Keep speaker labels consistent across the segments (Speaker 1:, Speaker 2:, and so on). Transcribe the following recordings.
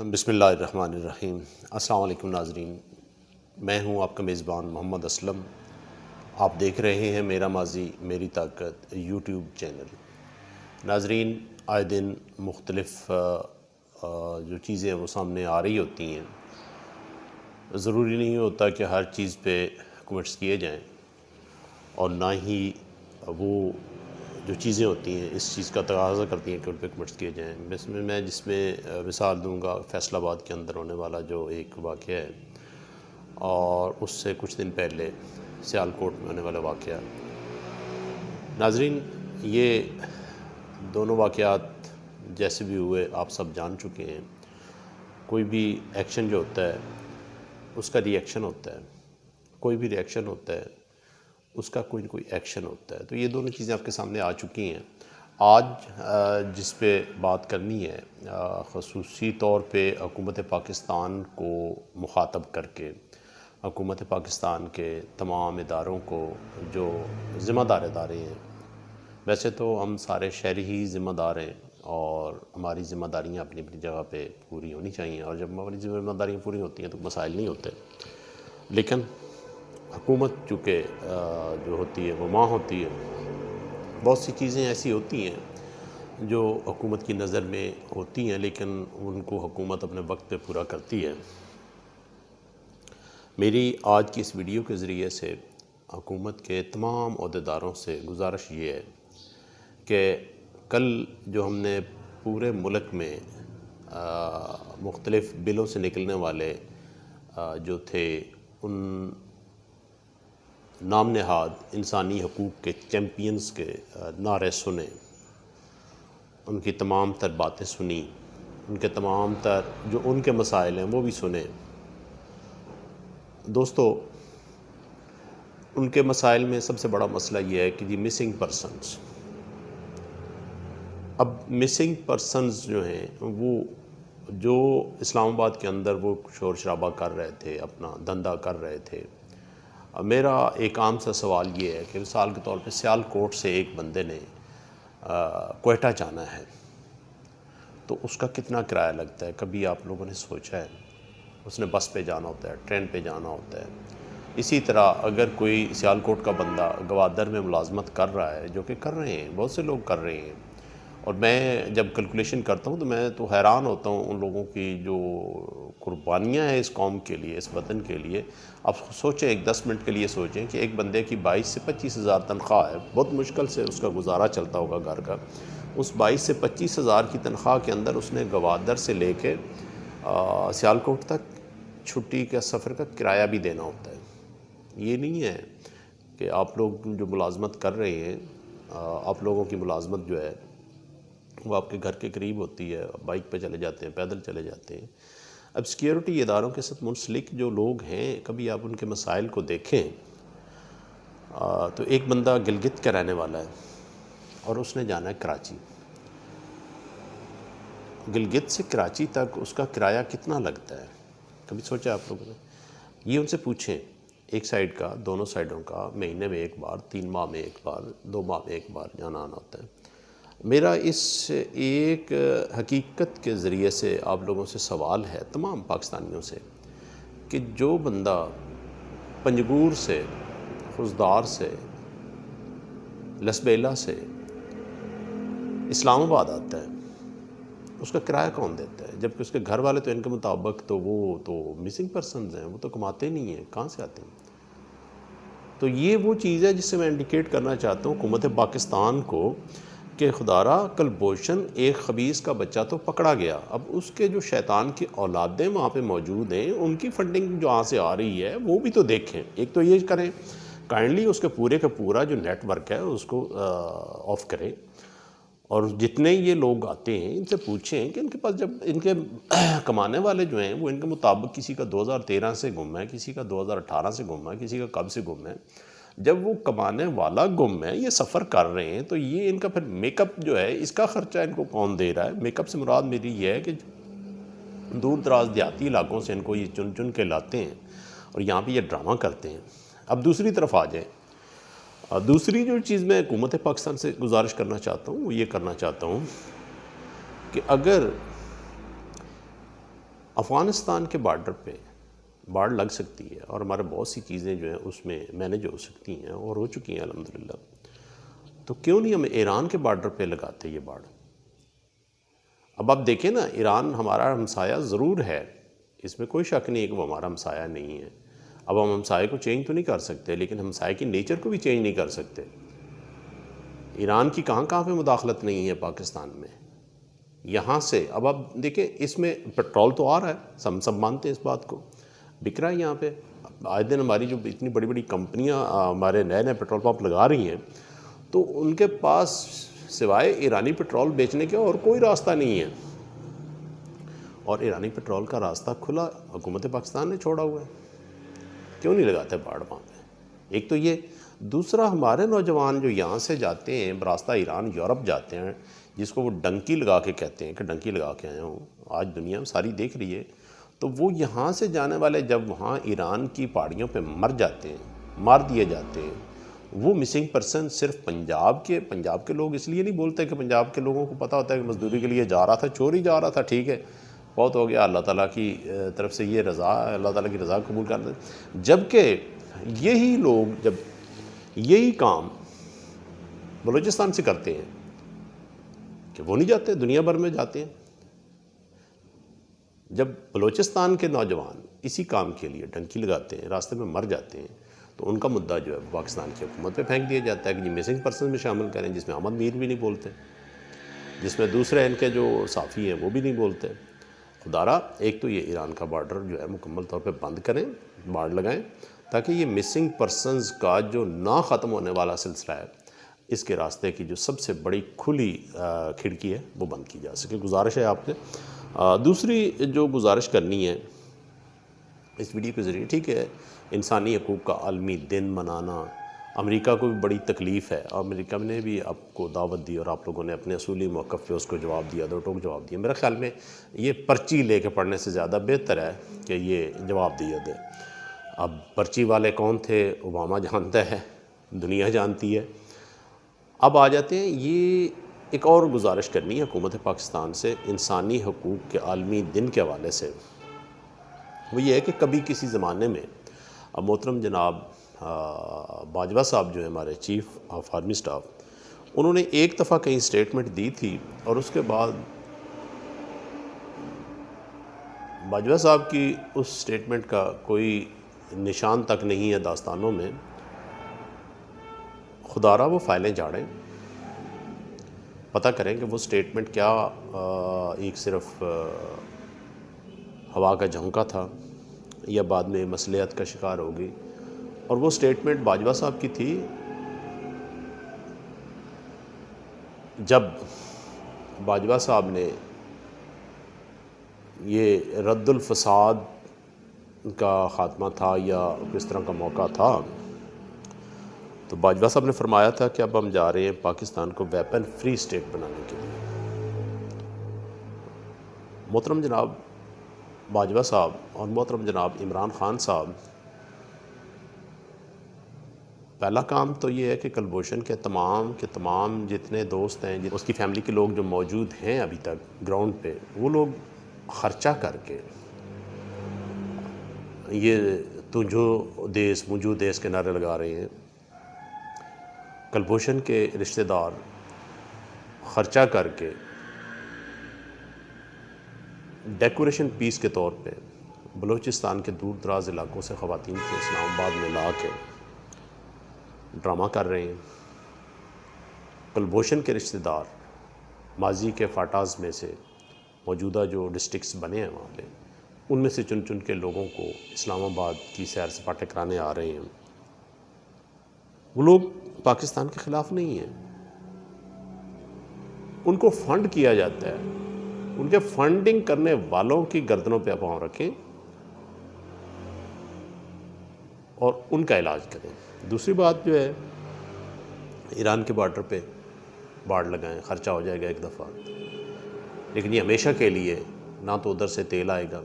Speaker 1: بسم اللہ الرحمن الرحیم۔ السلام علیکم ناظرین، میں ہوں آپ کا میزبان محمد اسلم۔ آپ دیکھ رہے ہیں میرا ماضی میری طاقت یوٹیوب چینل۔ ناظرین، آئے دن مختلف جو چیزیں وہ سامنے آ رہی ہوتی ہیں۔ ضروری نہیں ہوتا کہ ہر چیز پہ کمنٹس کیے جائیں، اور نہ ہی وہ جو چیزیں ہوتی ہیں اس چیز کا تقاضا کرتی ہیں کہ ان پہ کمنٹس کیے جائیں۔ جس میں مثال دوں گا فیصل آباد کے اندر ہونے والا جو ایک واقعہ ہے، اور اس سے کچھ دن پہلے سیالکوٹ میں ہونے والا واقعہ۔ ناظرین، یہ دونوں واقعات جیسے بھی ہوئے آپ سب جان چکے ہیں۔ کوئی بھی ایکشن جو ہوتا ہے اس کا ری ایکشن ہوتا ہے، کوئی بھی ری ایکشن ہوتا ہے اس کا کوئی نہ کوئی ایکشن ہوتا ہے۔ تو یہ دونوں چیزیں آپ کے سامنے آ چکی ہیں۔ آج جس پہ بات کرنی ہے، خصوصی طور پہ حکومت پاکستان کو مخاطب کر کے، حکومت پاکستان کے تمام اداروں کو جو ذمہ دار ادارے ہیں، ویسے تو ہم سارے شہری ہی ذمہ دار ہیں اور ہماری ذمہ داریاں اپنی اپنی جگہ پہ پوری ہونی چاہیے، اور جب ہماری ذمہ داریاں پوری ہوتی ہیں تو مسائل نہیں ہوتے۔ لیکن حکومت چونکہ جو ہوتی ہے وہ ماں ہوتی ہے، بہت سی چیزیں ایسی ہوتی ہیں جو حکومت کی نظر میں ہوتی ہیں لیکن ان کو حکومت اپنے وقت پہ پورا کرتی ہے۔ میری آج کی اس ویڈیو کے ذریعے سے حکومت کے تمام عہدیداروں سے گزارش یہ ہے کہ کل جو ہم نے پورے ملک میں مختلف بلوں سے نکلنے والے جو تھے ان نام نہاد انسانی حقوق کے چیمپئنز کے نعرے سنے، ان کی تمام تر باتیں سنی، ان کے تمام تر جو ان کے مسائل ہیں وہ بھی سنے۔ دوستو، ان کے مسائل میں سب سے بڑا مسئلہ یہ ہے کہ جی مسنگ پرسنز۔ اب مسنگ پرسنز جو ہیں وہ جو اسلام آباد کے اندر وہ شور شرابہ کر رہے تھے، اپنا دھندا کر رہے تھے۔ میرا ایک عام سا سوال یہ ہے کہ مثال کے طور پہ سیالکوٹ سے ایک بندے نے کوئٹہ جانا ہے تو اس کا کتنا کرایہ لگتا ہے؟ کبھی آپ لوگوں نے سوچا ہے؟ اس نے بس پہ جانا ہوتا ہے، ٹرین پہ جانا ہوتا ہے۔ اسی طرح اگر کوئی سیالکوٹ کا بندہ گوادر میں ملازمت کر رہا ہے، جو کہ کر رہے ہیں، بہت سے لوگ کر رہے ہیں، اور میں جب کیلکولیشن کرتا ہوں تو میں تو حیران ہوتا ہوں ان لوگوں کی جو قربانیاں ہیں اس قوم کے لیے، اس وطن کے لیے۔ آپ سوچیں، ایک 10 منٹ کے لیے سوچیں کہ ایک بندے کی 22 سے 25 ہزار تنخواہ ہے، بہت مشکل سے اس کا گزارا چلتا ہوگا گھر کا۔ اس 22 سے 25 ہزار کی تنخواہ کے اندر اس نے گوادر سے لے کے سیالکوٹ تک چھٹی کا سفر کا کرایہ بھی دینا ہوتا ہے۔ یہ نہیں ہے کہ آپ لوگ جو ملازمت کر رہے ہیں، آپ لوگوں کی ملازمت جو ہے وہ آپ کے گھر کے قریب ہوتی ہے، بائک پہ چلے جاتے ہیں، پیدل چلے جاتے ہیں۔ اب سیکیورٹی اداروں کے ساتھ منسلک جو لوگ ہیں، کبھی آپ ان کے مسائل کو دیکھیں تو ایک بندہ گلگت کا رہنے والا ہے اور اس نے جانا ہے کراچی۔ گلگت سے کراچی تک اس کا کرایہ کتنا لگتا ہے؟ کبھی سوچا آپ لوگوں نے؟ یہ ان سے پوچھیں، ایک سائیڈ کا، دونوں سائیڈوں کا، مہینے میں ایک بار، 3 ماہ میں ایک بار، 2 ماہ میں ایک بار جانا آنا ہوتا ہے۔ میرا اس ایک حقیقت کے ذریعے سے آپ لوگوں سے سوال ہے، تمام پاکستانیوں سے، کہ جو بندہ پنجگور سے، خضدار سے، لسبیلا سے اسلام آباد آتا ہے، اس کا کرایہ کون دیتا ہے؟ جبکہ اس کے گھر والے تو ان کے مطابق تو وہ تو مسنگ پرسنز ہیں، وہ تو کماتے نہیں ہیں، کہاں سے آتے ہیں؟ تو یہ وہ چیز ہے جس سے میں انڈیکیٹ کرنا چاہتا ہوں حکومت پاکستان کو کہ خدارا کلبھوشن ایک خبیث کا بچہ تو پکڑا گیا، اب اس کے جو شیطان کی اولادیں وہاں پہ موجود ہیں، ان کی فنڈنگ جو وہاں سے آ رہی ہے وہ بھی تو دیکھیں۔ ایک تو یہ کریں، کائنڈلی اس کے پورے کا پورا جو نیٹ ورک ہے اس کو آف کریں، اور جتنے یہ لوگ آتے ہیں ان سے پوچھیں کہ ان کے پاس جب ان کے کمانے والے جو ہیں وہ ان کے مطابق کسی کا 2013 سے گم ہے، کسی کا 2018 سے گم ہے، کسی کا کب سے گم ہے۔ جب وہ کمانے والا گم ہے، یہ سفر کر رہے ہیں، تو یہ ان کا پھر میک اپ جو ہے اس کا خرچہ ان کو کون دے رہا ہے؟ میک اپ سے مراد میری یہ ہے کہ دور دراز دیہاتی علاقوں سے ان کو یہ چن چن کے لاتے ہیں اور یہاں پہ یہ ڈرامہ کرتے ہیں۔ اب دوسری طرف آ جائیں، دوسری جو چیز میں حکومت پاکستان سے گزارش کرنا چاہتا ہوں وہ یہ کرنا چاہتا ہوں کہ اگر افغانستان کے بارڈر پہ باڑ لگ سکتی ہے اور ہمارے بہت سی چیزیں جو ہیں اس میں مینیج ہو سکتی ہیں اور ہو چکی ہیں الحمدللہ، تو کیوں نہیں ہم ایران کے بارڈر پہ لگاتے یہ باڑ؟ اب آپ دیکھیں نا، ایران ہمارا ہمسایہ ضرور ہے، اس میں کوئی شک نہیں ہے کہ وہ ہمارا ہمسایہ نہیں ہے۔ اب ہم ہمسایہ کو چینج تو نہیں کر سکتے، لیکن ہمسایہ کی نیچر کو بھی چینج نہیں کر سکتے۔ ایران کی کہاں کہاں پہ مداخلت نہیں ہے پاکستان میں، یہاں سے اب آپ دیکھیں، اس میں پیٹرول تو آ رہا ہے، ہم سب مانتے ہیں اس بات کو، بک رہا ہے یہاں پہ آئے دن۔ ہماری جو اتنی بڑی بڑی کمپنیاں ہمارے نئے نئے پیٹرول پمپ لگا رہی ہیں، تو ان کے پاس سوائے ایرانی پیٹرول بیچنے کے اور کوئی راستہ نہیں ہے، اور ایرانی پیٹرول کا راستہ کھلا حکومت پاکستان نے چھوڑا ہوا ہے۔ کیوں نہیں لگاتے باڑ وہاں پہ؟ ایک تو یہ، دوسرا ہمارے نوجوان جو یہاں سے جاتے ہیں براستہ ایران یورپ جاتے ہیں، جس کو وہ ڈنکی لگا کے کہتے ہیں کہ ڈنکی لگا کے آیا ہوں، آج دنیا میں ساری دیکھ رہی ہے، تو وہ یہاں سے جانے والے جب وہاں ایران کی پہاڑیوں پہ مر جاتے ہیں، مار دیے جاتے ہیں، وہ مسنگ پرسن صرف پنجاب کے لوگ اس لیے نہیں بولتے کہ پنجاب کے لوگوں کو پتہ ہوتا ہے کہ مزدوری کے لیے جا رہا تھا، چوری جا رہا تھا، ٹھیک ہے، بہت ہو گیا، اللہ تعالیٰ کی طرف سے یہ رضا، اللہ تعالیٰ کی رضا قبول کر دیں۔ جبکہ یہی لوگ جب یہی کام بلوچستان سے کرتے ہیں کہ وہ نہیں جاتے، دنیا بھر میں جاتے ہیں، جب بلوچستان کے نوجوان اسی کام کے لیے ڈنکی لگاتے ہیں، راستے میں مر جاتے ہیں، تو ان کا مدعا جو ہے پاکستان کی حکومت پہ پھینک دیا جاتا ہے کہ یہ مسنگ پرسن میں شامل کریں، جس میں احمد میر بھی نہیں بولتے، جس میں دوسرے ان کے جو صحافی ہیں وہ بھی نہیں بولتے۔ خدارہ ایک تو یہ ایران کا بارڈر جو ہے مکمل طور پہ بند کریں، باڑ لگائیں، تاکہ یہ مسنگ پرسنز کا جو نہ ختم ہونے والا سلسلہ ہے، اس کے راستے کی جو سب سے بڑی کھلی کھڑکی ہے وہ بند کی جا سکے۔ گزارش ہے آپ سے۔ دوسری جو گزارش کرنی ہے اس ویڈیو کے ذریعے، ٹھیک ہے، انسانی حقوق کا عالمی دن منانا امریکہ کو بھی بڑی تکلیف ہے، اور امریکہ نے بھی آپ کو دعوت دی اور آپ لوگوں نے اپنے اصولی موقف پہ اس کو جواب دیا، دو ٹوک جواب دیا۔ میرے خیال میں یہ پرچی لے کے پڑھنے سے زیادہ بہتر ہے کہ یہ جواب دیا دے۔ اب پرچی والے کون تھے، اوباما جانتا ہے، دنیا جانتی ہے۔ اب آ جاتے ہیں، یہ ایک اور گزارش کرنی ہے حکومت پاکستان سے انسانی حقوق کے عالمی دن کے حوالے سے، وہ یہ ہے کہ کبھی کسی زمانے میں محترم جناب باجوہ صاحب جو ہیں ہمارے چیف آف آرمی سٹاف، انہوں نے ایک دفعہ کہیں سٹیٹمنٹ دی تھی، اور اس کے بعد باجوہ صاحب کی اس سٹیٹمنٹ کا کوئی نشان تک نہیں ہے داستانوں میں۔ خدارہ وہ فائلیں جھاڑیں، پتہ کریں کہ وہ سٹیٹمنٹ کیا ایک صرف ہوا کا جھونکا تھا یا بعد میں مصلحت کا شکار ہوگی۔ اور وہ سٹیٹمنٹ باجوہ صاحب کی تھی جب باجوہ صاحب نے یہ رد الفساد کا خاتمہ تھا یا کس طرح کا موقع تھا، تو باجوہ صاحب نے فرمایا تھا کہ اب ہم جا رہے ہیں پاکستان کو ویپن فری سٹیٹ بنانے کے لیے۔ محترم جناب باجوہ صاحب اور محترم جناب عمران خان صاحب، پہلا کام تو یہ ہے کہ کلبھوشن کے تمام جتنے دوست ہیں، اس کی فیملی کے لوگ جو موجود ہیں ابھی تک گراؤنڈ پہ، وہ لوگ خرچہ کر کے یہ تجھو دیس مجھو دیس کے نعرے لگا رہے ہیں۔ کلبھوشن کے رشتہ دار خرچہ کر کے ڈیکوریشن پیس کے طور پہ بلوچستان کے دور دراز علاقوں سے خواتین کو اسلام آباد میں لا کے ڈرامہ کر رہے ہیں۔ کلبھوشن کے رشتہ دار ماضی کے فاٹاز میں سے موجودہ جو ڈسٹرکٹس بنے ہیں وہاں پہ، ان میں سے چن چن کے لوگوں کو اسلام آباد کی سیر سپاٹے کرانے آ رہے ہیں۔ وہ لوگ پاکستان کے خلاف نہیں ہیں، ان کو فنڈ کیا جاتا ہے، ان کے فنڈنگ کرنے والوں کی گردنوں پہ پاؤں رکھیں اور ان کا علاج کریں۔ دوسری بات جو ہے، ایران کے بارڈر پہ باڑ لگائیں، خرچہ ہو جائے گا ایک دفعہ، لیکن یہ ہمیشہ کے لیے نہ تو ادھر سے تیل آئے گا،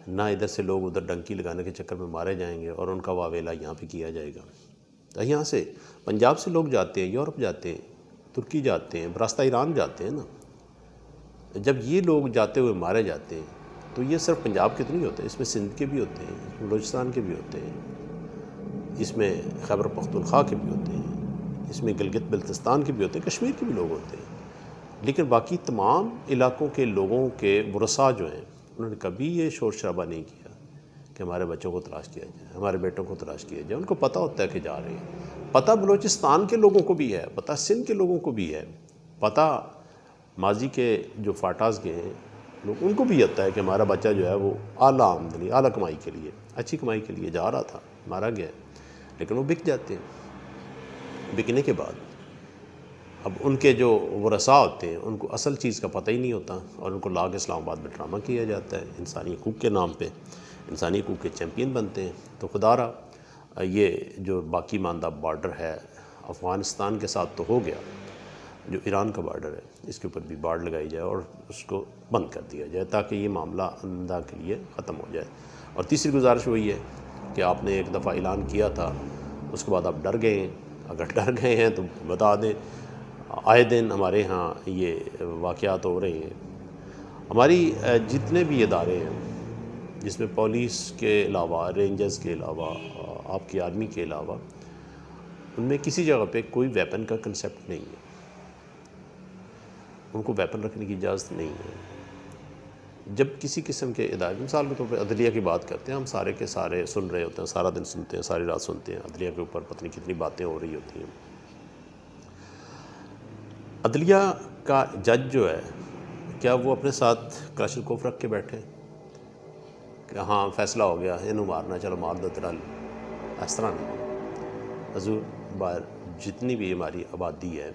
Speaker 1: نہ ادھر سے لوگ ادھر ڈنکی لگانے کے چکر میں مارے جائیں گے، اور ان کا واویلا یہاں پہ کیا جائے گا۔ تو یہاں سے پنجاب سے لوگ جاتے ہیں، یورپ جاتے ہیں، ترکی جاتے ہیں، براستہ ایران جاتے ہیں نا۔ جب یہ لوگ جاتے ہوئے مارے جاتے ہیں تو یہ صرف پنجاب کے تو نہیں ہوتے، اس میں سندھ کے بھی ہوتے ہیں، اس میں بلوچستان کے بھی ہوتے ہیں، اس میں خیبر پختونخوا کے بھی ہوتے ہیں، اس میں گلگت بلتستان کے بھی ہوتے ہیں، کشمیر کے بھی لوگ ہوتے ہیں، لیکن باقی تمام علاقوں کے لوگوں کے ورثاء جو ہیں انہوں نے کبھی یہ شور شرابہ نہیں کیا کہ ہمارے بچوں کو تلاش کیا جائے، ہمارے بیٹوں کو تلاش کیا جائے۔ ان کو پتہ ہوتا ہے کہ جا رہے ہیں، پتہ بلوچستان کے لوگوں کو بھی ہے، پتہ سندھ کے لوگوں کو بھی ہے، پتہ ماضی کے جو فاٹاز گئے ہیں لوگ ان کو بھی ہوتا ہے کہ ہمارا بچہ جو ہے وہ اعلیٰ آمدنی، اعلیٰ کمائی کے لیے، اچھی کمائی کے لیے جا رہا تھا، مارا گیا ہے، لیکن وہ بک جاتے ہیں۔ بکنے کے بعد اب ان کے جو ورثاء ہوتے ہیں ان کو اصل چیز کا پتہ ہی نہیں ہوتا، اور ان کو لا کے اسلام آباد میں ڈرامہ کیا جاتا ہے، انسانی حقوق کے نام پہ انسانی حقوق کے چیمپئن بنتے ہیں۔ تو خدا را یہ جو باقی ماندہ بارڈر ہے افغانستان کے ساتھ تو ہو گیا، جو ایران کا بارڈر ہے اس کے اوپر بھی باڑ لگائی جائے اور اس کو بند کر دیا جائے تاکہ یہ معاملہ آئندہ کے لیے ختم ہو جائے۔ اور تیسری گزارش وہی ہے کہ آپ نے ایک دفعہ اعلان کیا تھا، اس کے بعد آپ ڈر گئے ہیں، اگر ڈر گئے ہیں تو بتا دیں، آئے دن ہمارے ہاں یہ واقعات ہو رہے ہیں۔ ہماری جتنے بھی ادارے ہیں جس میں پولیس کے علاوہ، رینجرز کے علاوہ، آپ کی آرمی کے علاوہ، ان میں کسی جگہ پہ کوئی ویپن کا کنسیپٹ نہیں ہے، ان کو ویپن رکھنے کی اجازت نہیں ہے۔ جب کسی قسم کے ادارے، مثال کے طور پہ عدلیہ کی بات کرتے ہیں، ہم سارے کے سارے سن رہے ہوتے ہیں، سارا دن سنتے ہیں، ساری رات سنتے ہیں، عدلیہ کے اوپر پتہ نہیں کتنی باتیں ہو رہی ہوتی ہیں۔ عدلیہ کا جج جو ہے کیا وہ اپنے ساتھ کلاشنکوف رکھ کے بیٹھے کہ ہاں فیصلہ ہو گیا، انہوں مارنا، چلو مار دو ترل؟ اس طرح نہیں۔ حضور باہر جتنی بھی ہماری آبادی ہے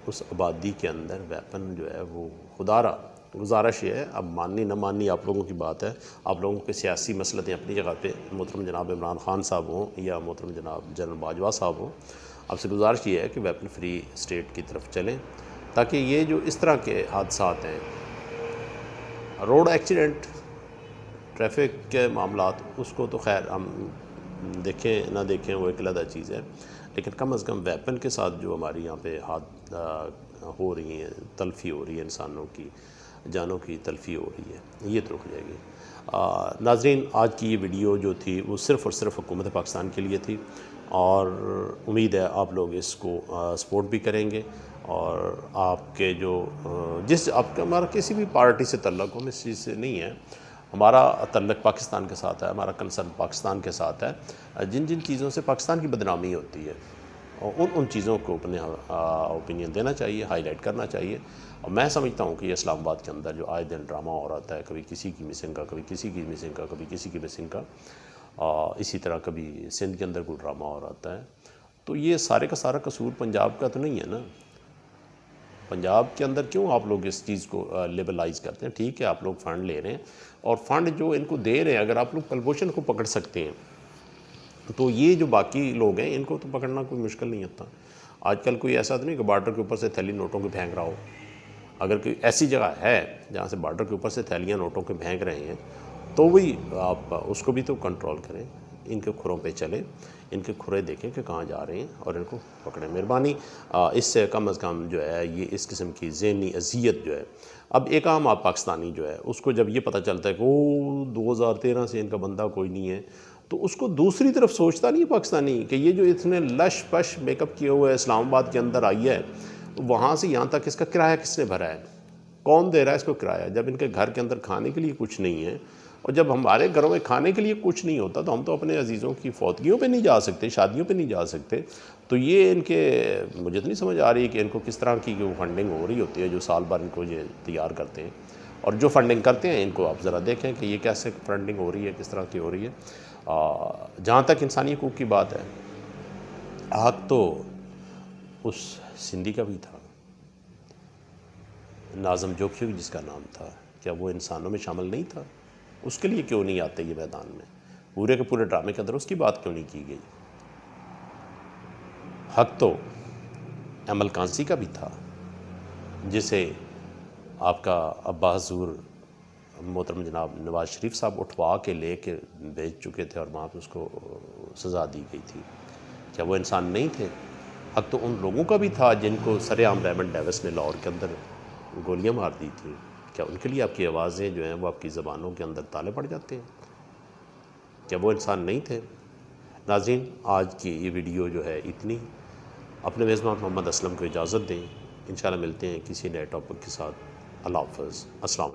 Speaker 1: اس آبادی کے اندر ویپن جو ہے وہ خدا را گزارش یہ ہے، اب ماننی نہ ماننی آپ لوگوں کی بات ہے، آپ لوگوں کے سیاسی مسلطیں اپنی جگہ پہ، محترم جناب عمران خان صاحب ہوں یا محترم جناب جنرل باجوہ صاحب ہوں، آپ سے گزارش یہ ہے کہ ویپن فری اسٹیٹ کی طرف چلیں تاکہ یہ جو اس طرح کے حادثات ہیں، روڈ ایکسیڈنٹ، ٹریفک کے معاملات، اس کو تو خیر ہم دیکھیں نہ دیکھیں وہ ایک علیحدہ چیز ہے، لیکن کم از کم ویپن کے ساتھ جو ہماری یہاں پہ ہو رہی ہیں، تلفی ہو رہی ہے، انسانوں کی جانوں کی تلفی ہو رہی ہے، یہ تو رک جائے گی۔ ناظرین، آج کی یہ ویڈیو جو تھی وہ صرف اور صرف حکومت پاکستان کے لیے تھی، اور امید ہے آپ لوگ اس کو سپورٹ بھی کریں گے، اور آپ کے جو آپ کا ہمارا کسی بھی پارٹی سے تعلق ہو، اس چیز سے نہیں ہے، ہمارا تعلق پاکستان کے ساتھ ہے، ہمارا کنسرن پاکستان کے ساتھ ہے۔ جن جن چیزوں سے پاکستان کی بدنامی ہوتی ہے اور ان چیزوں کو اپنے اوپینین دینا چاہیے، ہائی لائٹ کرنا چاہیے۔ اور میں سمجھتا ہوں کہ یہ اسلام آباد کے اندر جو آئے دن ڈرامہ ہو رہا ہے، کبھی کسی کی مسنگ کا، کبھی کسی کی مسنگ کا، کبھی کسی کی مسنگ کا، اسی طرح کبھی سندھ کے اندر کوئی ڈرامہ ہو رہا ہے، تو یہ سارے کا سارا قصور پنجاب کا تو نہیں ہے نا۔ پنجاب کے اندر کیوں آپ لوگ اس چیز کو لیبلائز کرتے ہیں؟ ٹھیک ہے آپ لوگ فنڈ لے رہے ہیں، اور فنڈ جو ان کو دے رہے ہیں، اگر آپ لوگ کلبھوشن کو پکڑ سکتے ہیں تو یہ جو باقی لوگ ہیں ان کو تو پکڑنا کوئی مشکل نہیں ہوتا۔ آج کل کوئی ایسا تو نہیں کہ بارڈر کے اوپر سے تھیلی نوٹوں کے پھینک رہا ہو۔ اگر کوئی ایسی جگہ ہے جہاں سے بارڈر کے اوپر سے تھیلیاں نوٹوں کے پھینک رہے ہیں تو وہی آپ اس کو بھی تو کنٹرول کریں، ان کے کھروں پہ چلیں، ان کے کھرے دیکھیں کہ کہاں جا رہے ہیں اور ان کو پکڑیں۔ مہربانی اس سے کم از کم جو ہے یہ اس قسم کی ذہنی اذیت جو ہے، اب ایک عام آپ پاکستانی جو ہے اس کو جب یہ پتہ چلتا ہے کہ وہ 2013 سے ان کا بندہ کوئی نہیں ہے، تو اس کو دوسری طرف سوچتا نہیں ہے پاکستانی کہ یہ جو اتنے لش پش میک اپ کیے ہوئے اسلام آباد کے اندر آئی ہے، وہاں سے یہاں تک اس کا کرایہ کس نے بھرا ہے؟ کون دے رہا ہے اس کو کرایہ؟ جب ان کے گھر کے اندر کھانے کے لیے کچھ نہیں ہے، اور جب ہمارے گھروں میں کھانے کے لیے کچھ نہیں ہوتا تو ہم تو اپنے عزیزوں کی فوتگیوں پہ نہیں جا سکتے، شادیوں پہ نہیں جا سکتے، تو یہ ان کے مجھے تو نہیں سمجھ آ رہی ہے کہ ان کو کس طرح کی فنڈنگ ہو رہی ہوتی ہے جو سال بھر ان کو یہ تیار کرتے ہیں، اور جو فنڈنگ کرتے ہیں ان کو آپ ذرا دیکھیں کہ یہ کیسے فنڈنگ ہو رہی ہے، کس طرح کی ہو رہی ہے۔ جہاں تک انسانی حقوق کی بات ہے، حق تو اس سندھی کا بھی تھا، ناظم جوکھی جس کا نام تھا، کیا وہ انسانوں میں شامل نہیں تھا؟ اس کے لیے کیوں نہیں آتے یہ میدان میں؟ پورے کے پورے ڈرامے کے اندر اس کی بات کیوں نہیں کی گئی؟ حق تو ایمل کانسی کا بھی تھا، جسے آپ کا ابا حضور محترم جناب نواز شریف صاحب اٹھوا کے لے کے بھیج چکے تھے اور وہاں پہ اس کو سزا دی گئی تھی۔ کیا وہ انسان نہیں تھے؟ حق تو ان لوگوں کا بھی تھا جن کو سر عام ریمنڈ ڈیوس نے لاہور کے اندر گولیاں مار دی تھیں، کیا ان کے لیے آپ کی آوازیں جو ہیں وہ آپ کی زبانوں کے اندر تالے پڑ جاتے ہیں؟ کیا وہ انسان نہیں تھے؟ ناظرین، آج کی یہ ویڈیو جو ہے اتنی. اپنے میزبان محمد اسلم کو اجازت دیں. انشاءاللہ ملتے ہیں کسی نئے ٹاپک کے ساتھ. اللہ حافظ. السلام علیکم.